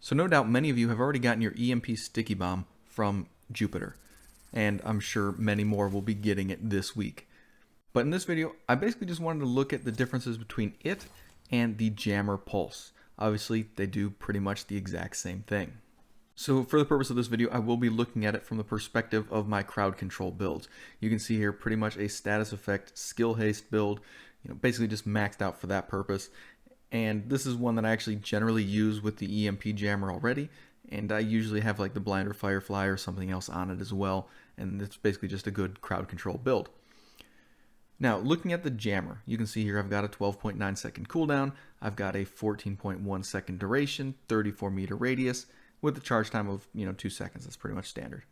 So no doubt many of you have already gotten your EMP Sticky Bomb from Jupiter, and I'm sure many more will be getting it this week. But in this video, I basically just wanted to look at the differences between it and the Jammer Pulse. Obviously, they do pretty much the exact same thing. So for the purpose of this video, I will be looking at it from the perspective of my crowd control builds. You can see here pretty much a status effect skill haste build, basically just maxed out for that purpose. And this is one that I actually generally use with the EMP Jammer already, and I usually have like the Blinder Firefly or something else on it as well, and it's basically just a good crowd control build. Now, looking at the Jammer, you can see here I've got a 12.9 second cooldown, I've got a 14.1 second duration, 34 meter radius, with a charge time of 2 seconds. That's pretty much standard.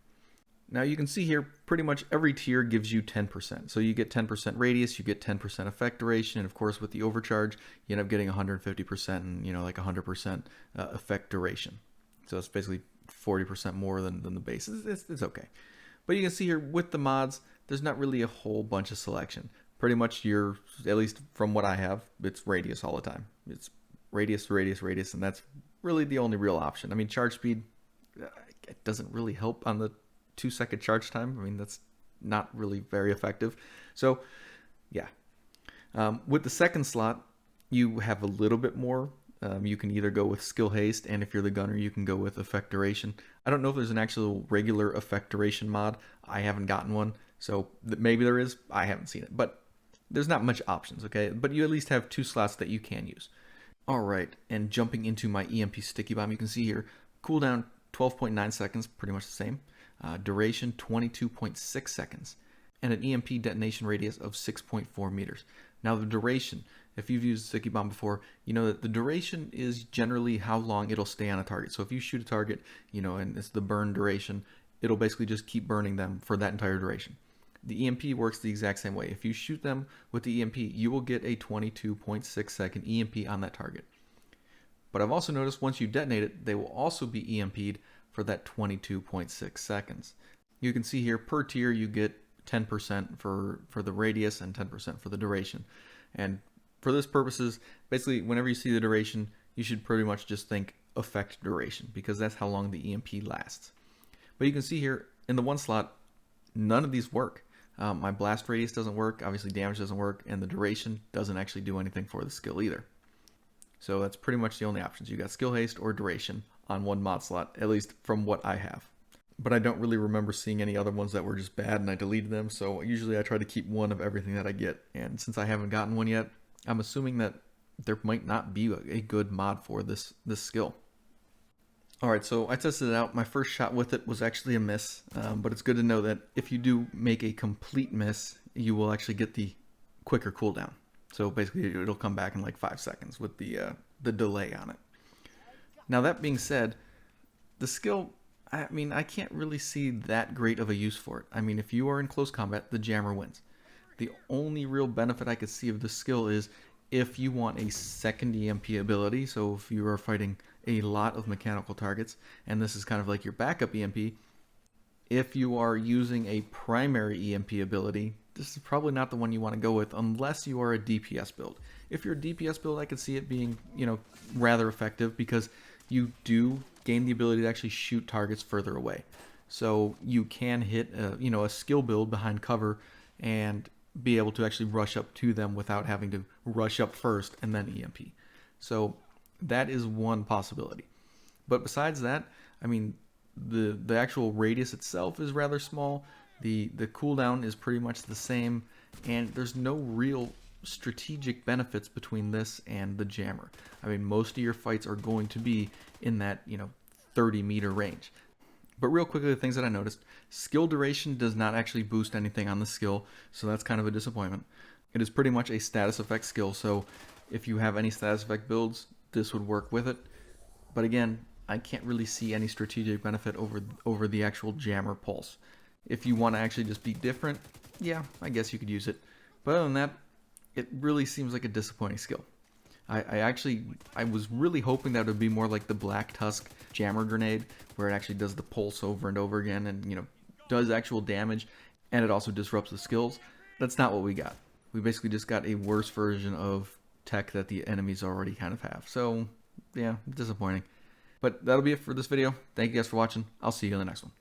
Now you can see here pretty much every tier gives you 10%. So you get 10% radius, you get 10% effect duration, and of course with the overcharge you end up getting 150% and like 100% effect duration. So it's basically 40% more than the base. It's okay. But you can see here with the mods, there's not really a whole bunch of selection. Pretty much at least from what I have, it's radius all the time. It's radius, radius, radius, and that's really the only real option. I mean, charge speed, it doesn't really help on the 2 second charge time. I mean, that's not really very effective. So yeah, with the second slot, you have a little bit more. You can either go with skill haste, and if you're the gunner, you can go with effect duration. I don't know if there's an actual regular effect duration mod. I haven't gotten one, so maybe there is. I haven't seen it, but there's not much options, okay? But you at least have 2 slots that you can use. All right, and jumping into my EMP Sticky Bomb, you can see here, cooldown 12.9 seconds, pretty much the same. Duration 22.6 seconds, and an EMP detonation radius of 6.4 meters. Now the duration, if you've used Sticky Bomb before, you know that the duration is generally how long it'll stay on a target. So if you shoot a target, and it's the burn duration, it'll basically just keep burning them for that entire duration. The EMP works the exact same way. If you shoot them with the EMP, you will get a 22.6 second EMP on that target. But I've also noticed once you detonate it, they will also be EMP'd for that 22.6 seconds. You can see here per tier you get 10% for the radius and 10% for the duration. And for this purposes, basically whenever you see the duration, you should pretty much just think effect duration, because that's how long the EMP lasts. But you can see here in the one slot, none of these work. My blast radius doesn't work, obviously damage doesn't work, and the duration doesn't actually do anything for the skill either. So that's pretty much the only options. You got skill haste or duration on one mod slot, at least from what I have. But I don't really remember seeing any other ones that were just bad and I deleted them, so usually I try to keep one of everything that I get. And since I haven't gotten one yet, I'm assuming that there might not be a good mod for this skill. Alright, so I tested it out. My first shot with it was actually a miss, but it's good to know that if you do make a complete miss, you will actually get the quicker cooldown. So basically it'll come back in like 5 seconds with the delay on it. Now that being said, the skill, I mean, I can't really see that great of a use for it. I mean, if you are in close combat, the Jammer wins. The only real benefit I could see of this skill is if you want a second EMP ability, so if you are fighting a lot of mechanical targets, and this is kind of like your backup EMP, if you are using a primary EMP ability, this is probably not the one you want to go with unless you are a DPS build. If you're a DPS build, I could see it being, rather effective because you do gain the ability to actually shoot targets further away. So you can hit a skill build behind cover and be able to actually rush up to them without having to rush up first and then EMP. So that is one possibility. But besides that, I mean, the actual radius itself is rather small. The cooldown is pretty much the same, and there's no real strategic benefits between this and the Jammer. I mean, most of your fights are going to be in that 30 meter range. But real quickly, the things that I noticed: skill duration does not actually boost anything on the skill, so that's kind of a disappointment. It is pretty much a status effect skill, so if you have any status effect builds, this would work with it. But again, I can't really see any strategic benefit over the actual Jammer Pulse. If you want to actually just be different, yeah, I guess you could use it. But other than that, it really seems like a disappointing skill. I was really hoping that it would be more like the Black Tusk Jammer Grenade, where it actually does the pulse over and over again and, does actual damage, and it also disrupts the skills. That's not what we got. We basically just got a worse version of tech that the enemies already kind of have. So, yeah, disappointing. But that'll be it for this video. Thank you guys for watching. I'll see you in the next one.